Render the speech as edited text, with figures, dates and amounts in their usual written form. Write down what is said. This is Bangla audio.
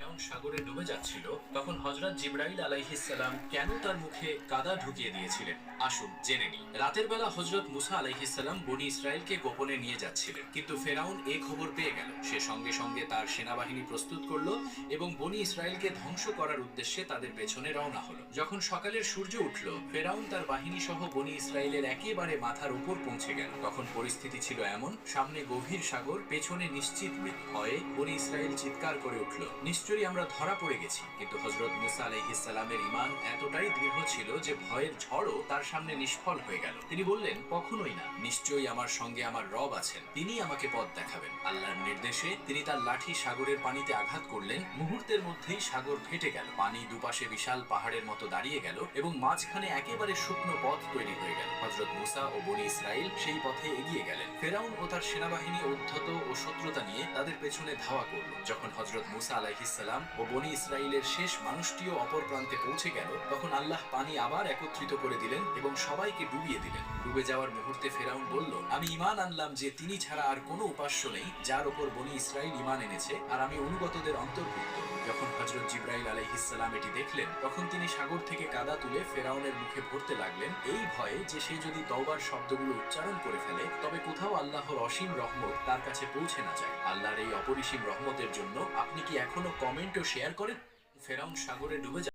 ফেরাউন সাগরে ডুবে যাচ্ছিল, তখন হযরত জিবরাইল আলাইহিস সালাম কেন তার মুখে কাদা ঢুকিয়ে দিয়েছিলেন আসুন জেনে নিই। রাতের বেলা হযরত মুসা আলাইহিস সালাম বনী ইসরাইলকে গোপনে নিয়ে যাচ্ছিলেন, কিন্তু ফেরাউন এই খবর পেয়ে গেল। সে সঙ্গে সঙ্গে তার সেনাবাহিনী প্রস্তুত করলো এবং বনী ইসরাইলকে ধ্বংস করার উদ্দেশ্যে তাদের পেছনে রওনা হলো। যখন সকালের সূর্য উঠল, ফেরাউন তার বাহিনী সহ বনী ইসরাইলের একেবারে মাথার উপর পৌঁছে গেল। তখন পরিস্থিতি ছিল এমন, সামনে গভীর সাগর, পেছনে নিশ্চিত মৃত্যু। ভয়ে বনী ইসরাইল চিৎকার করে উঠল, নিশ্চয়ই আমরা ধরা পড়ে গেছি। কিন্তু হযরত মুসা আলাইহিস সালামের ঈমান এতটাই দৃঢ় ছিল যে ভয়ের ঝড়ও তার সামনে নিষ্ফল হয়ে গেল। তিনি বললেন, কখনোই না, নিশ্চয়ই আমার সঙ্গে আমার রব আছেন, তিনি আমাকে পথ দেখাবেন। আল্লাহর নির্দেশে তিনি তার লাঠি সাগরের পানিতে আঘাত করলেন। মুহূর্তের মধ্যেই সাগর ফেটে গেল, পানি দুপাশে বিশাল পাহাড়ের মতো দাঁড়িয়ে গেল এবং মাঝখানে একেবারে শুকনো পথ তৈরি হয়ে গেল। হযরত মুসা ও বনী ইসরাইল সেই পথে এগিয়ে গেলেন। ফেরাউন ও তার সেনাবাহিনী উদ্ধত ও শত্রুতা নিয়ে তাদের পেছনে ধাওয়া করল। যখন হযরত মুসা আলাইহিস সালাম ও বনী ইসরাইলের শেষ মানুষটিও অপর প্রান্তে পৌঁছে গেল, তখন আল্লাহ পানি আবার একত্রিত করে দিলেন এবং সবাইকে ডুবিয়ে দিলেন। ডুবে যাওয়ার মুহূর্তে ফেরাউন বলল, আমি ঈমান আনলাম যে তিনি ছাড়া আর কোনো উপাস্য নেই যার উপর বনী ইসরাইল ঈমান এনেছে, আর আমি অনুগতদের অন্তর্ভুক্ত। যখন হযরত জিবরাইল আলাইহিস সালাম এটি দেখলেন, তখন তিনি সাগর থেকে কাদা তুলে ফেরাউনের মুখে ভরতে লাগলেন, এই ভয়ে যে সে যদি তওবার শব্দগুলো উচ্চারণ করে ফেলে তবে কোথাও আল্লাহর অসীম রহমত তার কাছে পৌঁছে না যায়। আল্লাহর এই অপরিসীম রহমতের জন্য আপনি কি এখনো কমেন্ট ও শেয়ার করেন? ফেরাউন সাগরে ডুবে